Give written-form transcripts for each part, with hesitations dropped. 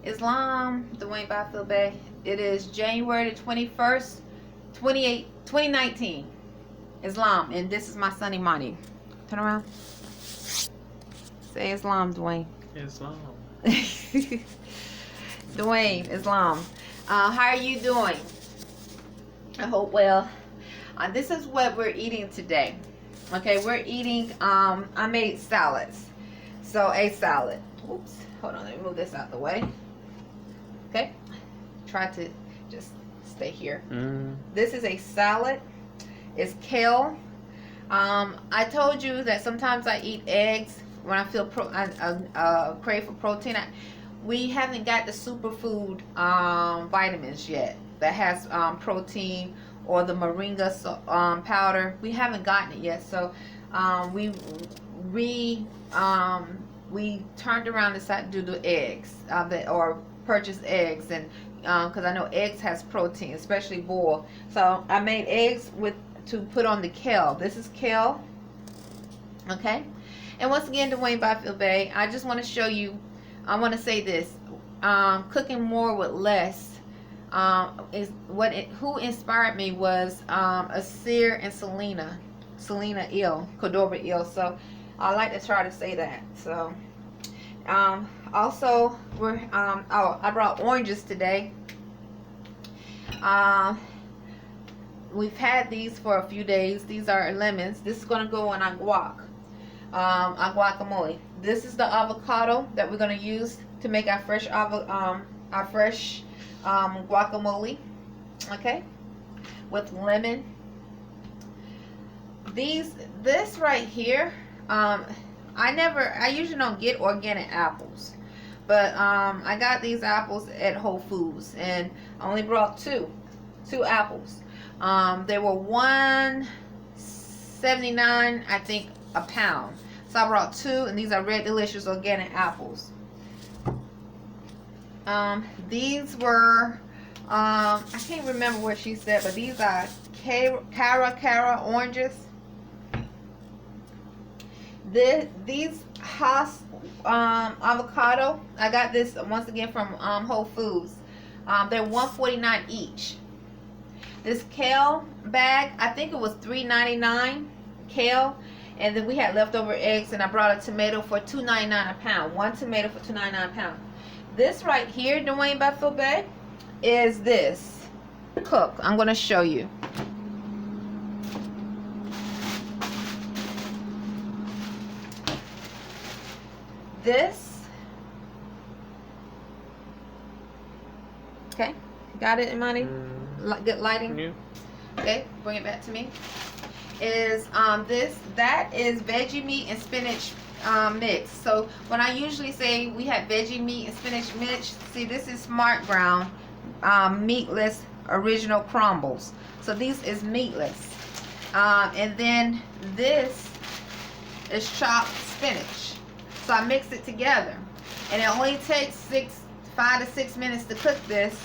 Islam, Dewayne Byfield-Bey. It is January the 21st, 2019. Islam, and this is my son Imani. Turn around. Say Islam, Dewayne. Islam. Dewayne, Islam. How are you doing? I hope well. This is what we're eating today. Okay, we're eating, I made salads. So a salad. Oops, hold on, let me move this out the way. Okay, try to just stay here. This is a salad. It's kale. I told you that sometimes I eat eggs when I feel crave for protein. We haven't got the superfood vitamins yet that has protein, or the moringa powder. We haven't gotten it yet, so we turned around and decided to do the eggs, or purchase eggs, and because I know eggs has protein, especially boiled. So I made eggs to put on the kale. This is kale. Okay, and once again, Dewayne Byfield-Bey, I just want to show you. I want to say this: cooking more with less. Who inspired me was Asir and Selena Cordova ill. So I like to try to say that. So also we're I brought oranges today. We've had these for a few days. These are lemons. This is going to go on our guacamole. This is the avocado that we're going to use to make our fresh guacamole. Okay, with lemon. This right here, I usually don't get organic apples, but I got these apples at Whole Foods, and I only brought two apples. They were $1.79, I think, a pound. So I brought two, and these are Red Delicious organic apples. These were I can't remember what she said, but these are Cara oranges. These Hass avocado, I got this once again from Whole Foods. They're $1.49 each. This kale bag, I think it was $3.99 kale, and then we had leftover eggs, and I brought a tomato for $2.99 a pound. One tomato for $2.99 a pound. This right here, Dewayne Byfield-Bey, is this cook. I'm going to show you. This, okay, got it, Imani? Good lighting? Yeah. Okay, bring it back to me. Is that is veggie meat and spinach mix. So when I usually say we have veggie meat and spinach mix, see, this is Smart Ground meatless original crumbles. So these is meatless, and then this is chopped spinach. So I mix it together, and it only takes 5 to 6 minutes to cook this.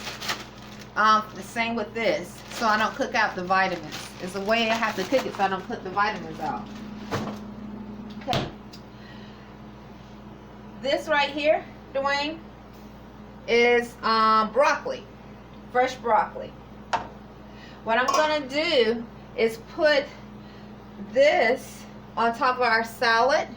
The same with this, so I don't cook out the vitamins. It's the way I have to cook it, so I don't cook the vitamins out. Okay. This right here, Dewayne, is broccoli, fresh broccoli. What I'm gonna do is put this on top of our salad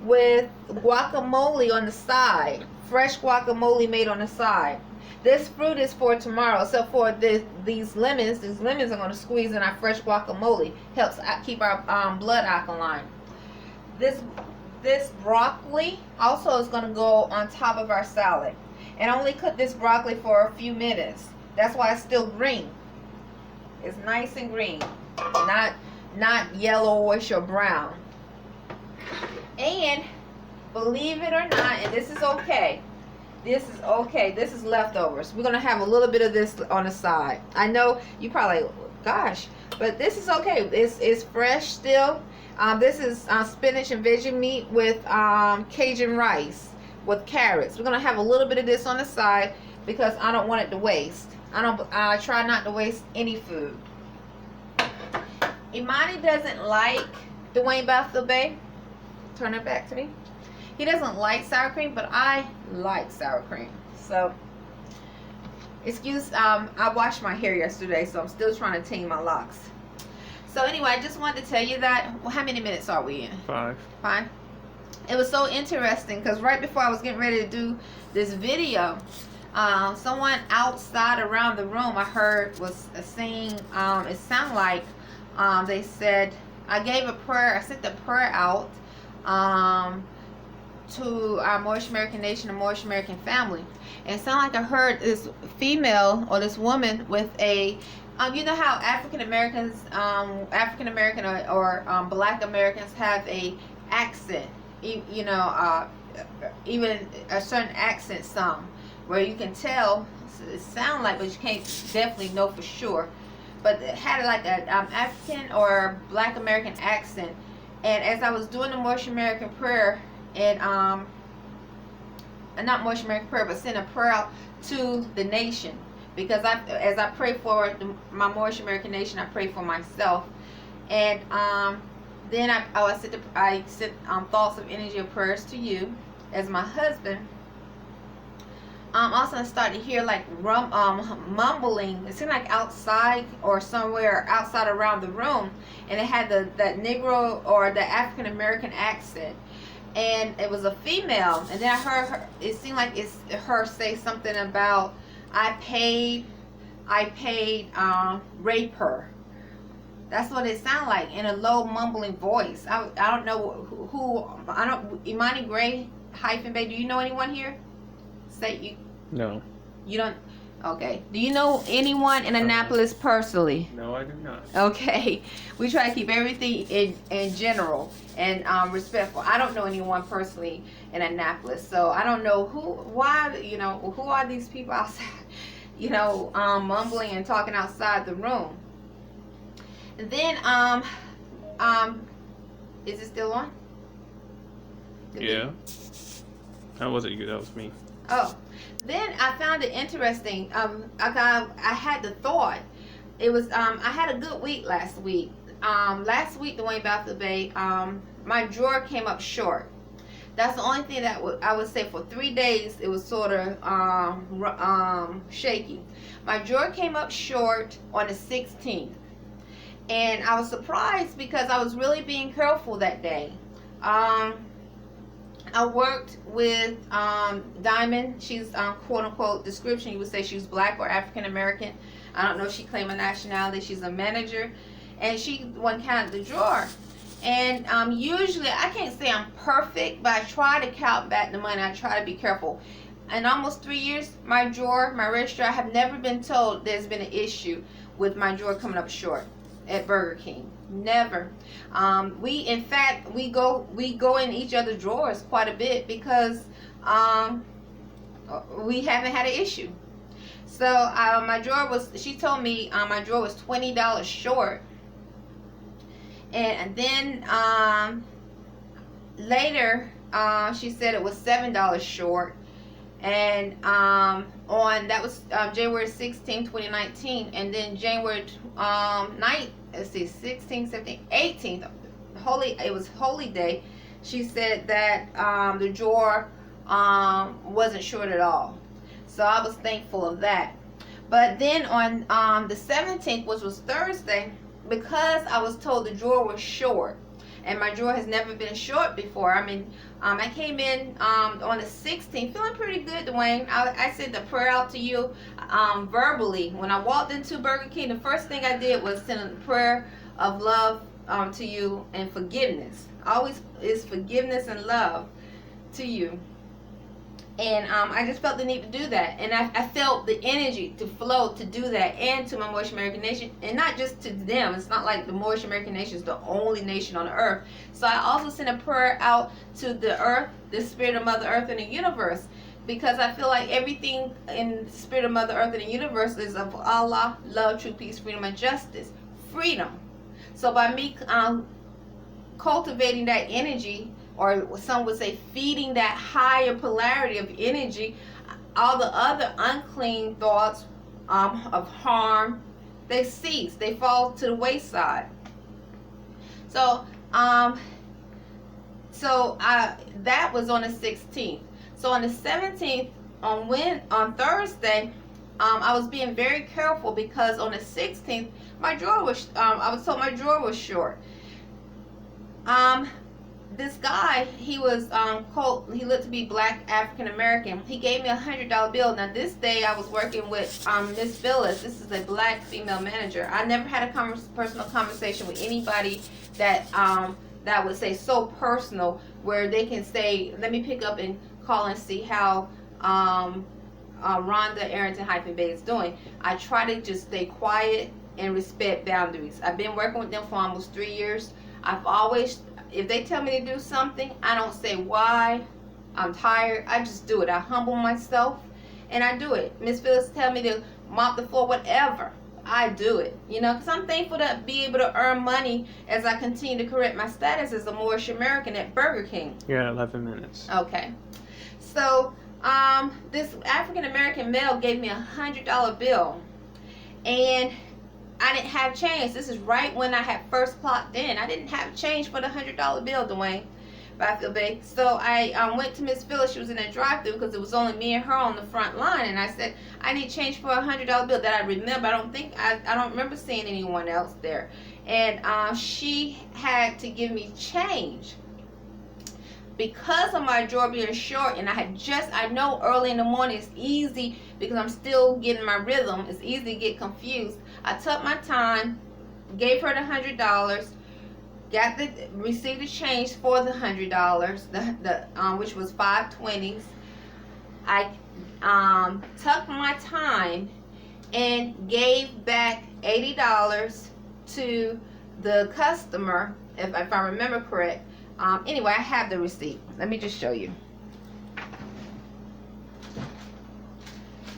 with guacamole on the side, fresh guacamole made on the side. This fruit is for tomorrow. So for these lemons are going to squeeze in our fresh guacamole. Helps keep our blood alkaline. This broccoli also is going to go on top of our salad. And only cook this broccoli for a few minutes. That's why it's still green. It's nice and green, not yellowish or brown. And believe it or not, and this is okay. This is okay. This is leftovers. We're going to have a little bit of this on the side. I know you probably, gosh, but this is okay. It's fresh still. This is spinach and veggie meat with Cajun rice with carrots. We're going to have a little bit of this on the side because I don't want it to waste. I try not to waste any food. Imani doesn't like Dewayne Byfield-Bey. Turn it back to me. He doesn't like sour cream, but I like sour cream. So, I washed my hair yesterday, so I'm still trying to tame my locks. So anyway, I just wanted to tell you that. Well, how many minutes are we in? 5. 5. It was so interesting because right before I was getting ready to do this video, someone outside around the room I heard was saying, it sounded like they said, I gave a prayer, I sent the prayer out to our Moorish American nation and Moorish American family. And it sounded like I heard this female or this woman with a, you know how African American or Black Americans have a accent, you know, even a certain accent, some where you can tell it sound like, but you can't definitely know for sure. But it had like an African or Black American accent. And as I was doing the Moorish American prayer, and not Moorish American prayer, but send a prayer out to the nation, because as I pray for my Moorish American nation, I pray for myself. And then I sent thoughts of energy of prayers to you as my husband. Also I started to hear like mumbling. It seemed like outside or somewhere outside around the room, and it had that Negro or the African American accent, and it was a female. And then I heard her. It seemed like it's her say something about I paid rape her. That's what it sounded like, in a low mumbling voice. I don't know who. I don't. Imani Gray -Bey. Do you know anyone here? Say you. No. You don't. Okay. Do you know anyone in Annapolis personally? No, I do not. Okay. We try to keep everything in general and respectful. I don't know anyone personally in Annapolis, so I don't know why, you know, who are these people outside, you know, mumbling and talking outside the room. And then, is it still on? Yeah. How was it you? That was me. Oh, then I found it interesting. I had the thought. It was I had a good week last week. Last week, Dewayne Byfield-Bey, my drawer came up short. That's the only thing that I would say for 3 days it was sort of shaky. My drawer came up short on the 16th, and I was surprised because I was really being careful that day. I worked with Diamond. She's quote unquote description, you would say she's Black or African American. I don't know if she claimed a nationality. She's a manager, and she counted the drawer. And usually I can't say I'm perfect, but I try to count back the money. I try to be careful. In almost 3 years, my drawer, my register, I have never been told there's been an issue with my drawer coming up short at Burger King. Never. In fact we go in each other's drawers quite a bit because we haven't had an issue. So my drawer was, she told me my drawer was $20 short, and then later she said it was $7 short, and that was January 16, 2019, and then January 9th, let's see, 16, 17, 18th, it was Holy Day, she said that the drawer wasn't short at all. So I was thankful of that. But then on the 17th, which was Thursday, because I was told the drawer was short, and my drawer has never been short before. I mean, I came in on the 16th feeling pretty good, Dewayne. I sent the prayer out to you verbally. When I walked into Burger King, the first thing I did was send a prayer of love to you and forgiveness. Always is forgiveness and love to you. And I just felt the need to do that, and I felt the energy to flow to do that, and to my Moorish American nation, and not just to them. It's not like the Moorish American nation is the only nation on the earth. So I also sent a prayer out to the earth, the spirit of Mother Earth and the universe, because I feel like everything in the spirit of Mother Earth and the universe is of Allah, love, true peace, freedom, and justice. Freedom. So by me cultivating that energy, or some would say feeding that higher polarity of energy, all the other unclean thoughts of harm, they cease, they fall to the wayside. So that was on the 16th. So on the 17th, on Thursday, I was being very careful because on the 16th, my drawer was, I was told my drawer was short. This guy, he was he looked to be black African American. He gave me $100 bill. Now this day I was working with Miss Phyllis. This is a black female manager. I never had a personal conversation with anybody that that would say so personal where they can say, let me pick up and call and see how Rhonda Arrington-Bey is doing. I try to just stay quiet and respect boundaries. I've been working with them for almost 3 years. I've always, if they tell me to do something, I don't say why, I'm tired. I just do it. I humble myself and I do it. Miss Phyllis tell me to mop the floor, whatever, I do it. You know, because I'm thankful to be able to earn money as I continue to correct my status as a Moorish American at Burger King. Yeah, 11 minutes. Okay. So, this African American male gave me $100 bill, and I didn't have change. This is right when I had first clocked in. I didn't have change for the $100 bill, Dewayne, Byfield-Bey. So I went to Miss Phyllis. She was in a drive-thru because it was only me and her on the front line, and I said, I need change for a $100 bill that I remember. I don't remember seeing anyone else there, and she had to give me change. Because of my drawer being short, and I know early in the morning it's easy because I'm still getting my rhythm. It's easy to get confused. I took my time, gave her the $100, received the change for the $100, which was 5/20s. I took my time and gave back $80 to the customer, if I remember correct. Anyway, I have the receipt. Let me just show you.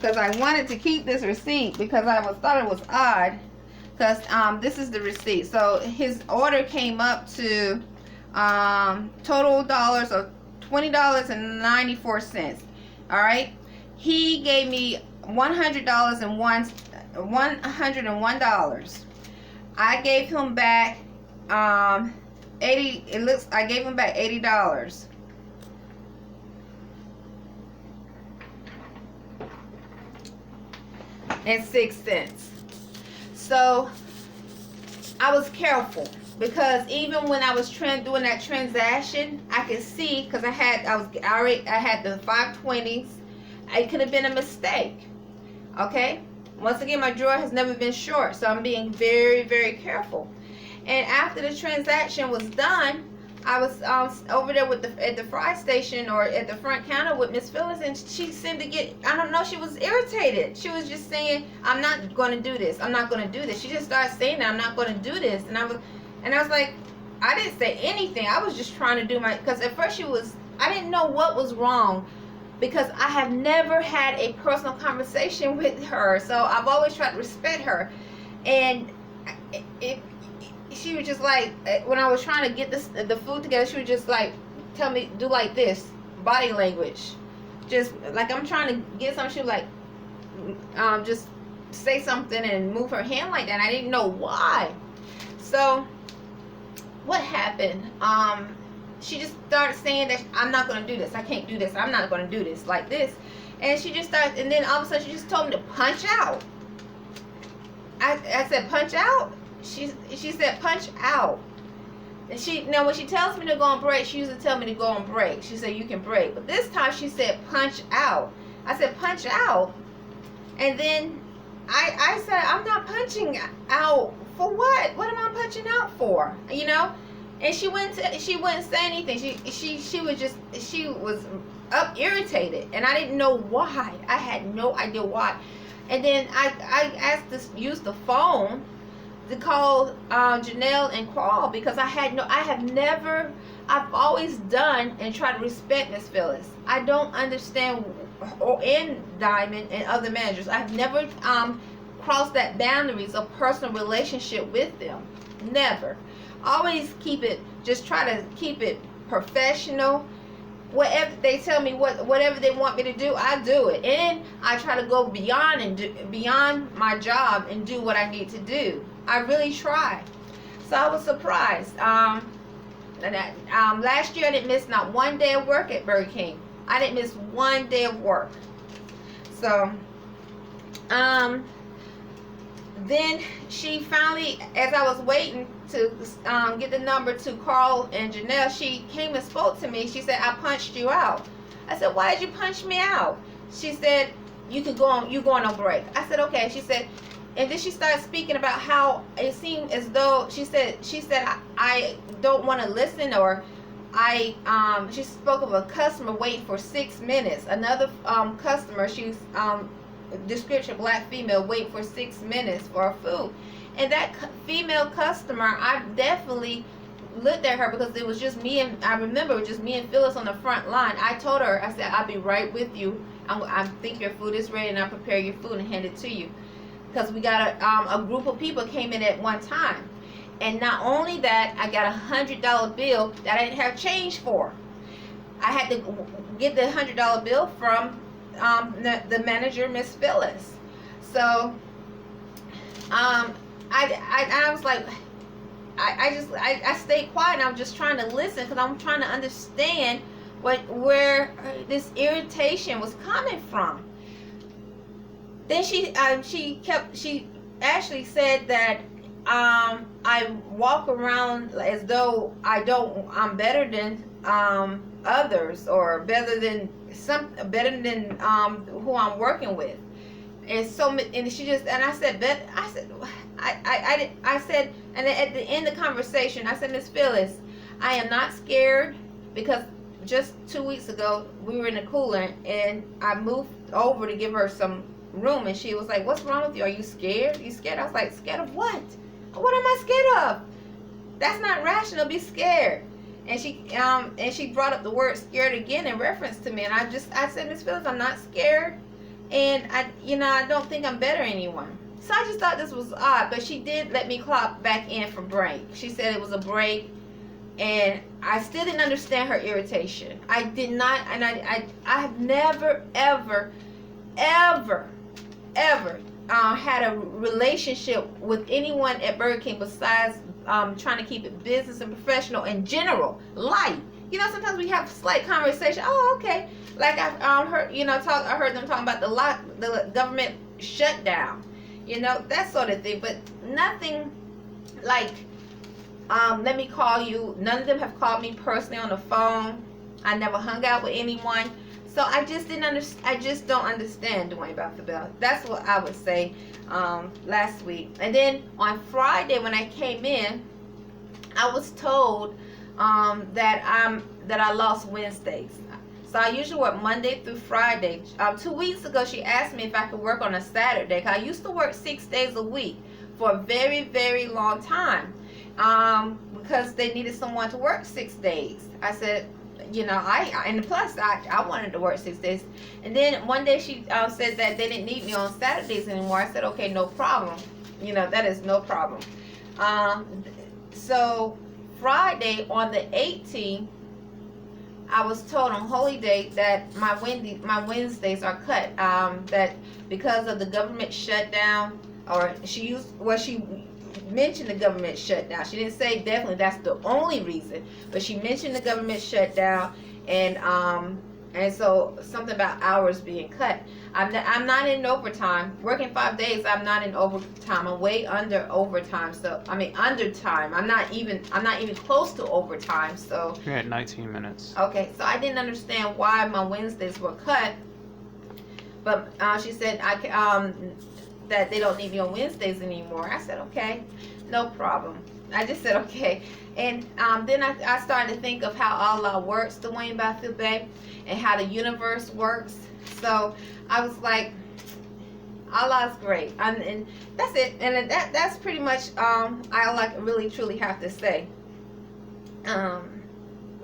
Because I wanted to keep this receipt because I thought it was odd. Because this is the receipt. So his order came up to total dollars of $20.94. All right. He gave me $101. I gave him back I gave him back $80. And 6 cents. So I was careful because even when I was doing that transaction, I could see because I had the 5/20s. It could have been a mistake. Okay. Once again, my drawer has never been short, so I'm being very, very careful. And after the transaction was done, I was over there at the fry station or at the front counter with Miss Phyllis, and she seemed to get, I don't know, she was irritated. She was just saying, I'm not going to do this. I'm not going to do this. She just started saying that I'm not going to do this. And I was like, I didn't say anything. I was just trying to do because at first I didn't know what was wrong because I have never had a personal conversation with her. So I've always tried to respect her. And she was just like, when I was trying to get the food together, she would just like tell me, do like this, body language. Just like I'm trying to get something, she would like, just say something and move her hand like that. And I didn't know why. So what happened? She just started saying that I'm not going to do this. I can't do this. I'm not going to do this like this. And she just started, and then all of a sudden she just told me to punch out. I said, punch out? She said, punch out. And now when she tells me to go on break, she usually tell me to go on break. She said, you can break. But this time she said, punch out. I said, punch out? And then I said, I'm not punching out. For what? What am I punching out for? You know? And she wouldn't say anything. She was up irritated. And I didn't know why. I had no idea why. And then I asked to use the phone to call Janelle and call because I've always done and tried to respect Miss Phyllis. I don't understand, and Diamond and other managers, I've never crossed that boundaries of personal relationship with them. Never. Always try to keep it professional. Whatever they tell me, whatever they want me to do, I do it. And I try to go beyond my job and do what I need to do. I really try. So I was surprised. Last year I didn't miss not one day of work at Burger King. I didn't miss one day of work. So, then she finally, as I was waiting to get the number to Carl and Janelle, she came and spoke to me. She said, I punched you out. I said, why did you punch me out? She said, you can go on, you going on break. I said, okay. She said, and then she started speaking about how it seemed as though she said I don't want to listen, or she spoke of a customer waiting for 6 minutes. Another customer, she's description black female, waiting for 6 minutes for her food. And that female customer, I definitely looked at her because it was just me, and I remember it was just me and Phyllis on the front line. I told her, I said, I'll be right with you. I think your food is ready, and I'll prepare your food and hand it to you. Because we got a group of people came in at one time. And not only that, I got $100 bill that I didn't have change for. I had to get the $100 bill from the manager, Miss Phyllis. So I was like, I stayed quiet, and I'm just trying to listen because I'm trying to understand where this irritation was coming from. Then she actually said that I walk around as though I'm better than others, or better than who I'm working with. And she just, and I said, I said, and at the end of the conversation, I said, Miss Phyllis, I am not scared, because just 2 weeks ago we were in the cooler, and I moved over to give her some room, and she was like, what's wrong with you? Are you scared? You scared? I was like, scared of what? What am I scared of? That's not rational. Be scared. And she brought up the word scared again in reference to me, and I said, Miss Phyllis, I'm not scared, and I don't think I'm better than anyone. So I just thought this was odd, but she did let me clock back in for break. She said it was a break, and I still didn't understand her irritation. I did not, and I have never ever had a relationship with anyone at Burger King besides trying to keep it business and professional in general, light. Sometimes we have slight conversation. Oh, okay. Like I heard, I heard them talking about the government shutdown, that sort of thing. But nothing like, let me call you. None of them have called me personally on the phone. I never hung out with anyone. So I just didn't understand. I just don't understand Dewayne Byfield-Bey. That's what I would say last week. And then on Friday when I came in, I was told that I lost Wednesdays. So I usually work Monday through Friday. 2 weeks ago, she asked me if I could work on a Saturday. 'Cause I used to work 6 days a week for a very, very long time, because they needed someone to work 6 days. I said, and plus I wanted to work 6 days. And then one day she said that they didn't need me on Saturdays anymore. I said, okay, no problem. That is no problem. So Friday on the 18th, I was told on Holy Day that my Wednesdays are cut. That because of the government shutdown, or she mentioned the government shutdown. She didn't say definitely that's the only reason, but she mentioned the government shutdown, and so something about hours being cut. I'm not in overtime. Working 5 days, I'm not in overtime. I'm way under overtime. So under time. I'm not even close to overtime. So you're at 19 minutes. Okay, so I didn't understand why my Wednesdays were cut, but she said that they don't need me on Wednesdays anymore. I said, okay, no problem. I just said, okay. And then I started to think of how Allah works, Dewayne Byfield-Bey, and how the universe works. So I was like, Allah's great. And that's it. And that's pretty much I really truly have to say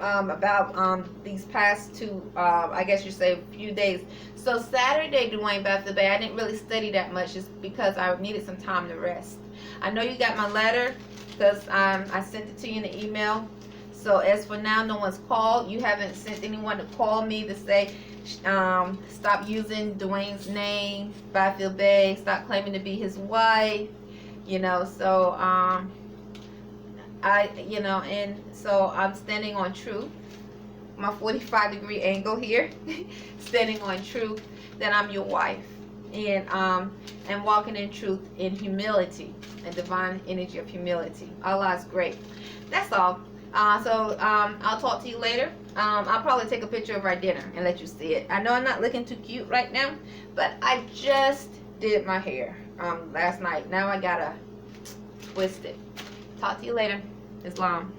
about these past two, I guess you say, few days. So Saturday, Dewayne Byfield-Bey, I didn't really study that much just because I needed some time to rest. I know you got my letter because I sent it to you in the email. So as for now, no one's called. You haven't sent anyone to call me to say, stop using Dewayne's name, Byfield-Bey, stop claiming to be his wife, so and so I'm standing on truth my 45-degree angle here, standing on truth, that I'm your wife, and walking in truth in humility, and divine energy of humility. Allah's great. That's all. I'll talk to you later. I'll probably take a picture of our dinner and let you see it. I know I'm not looking too cute right now, but I just did my hair last night. Now I gotta twist it. Talk to you later. Islam.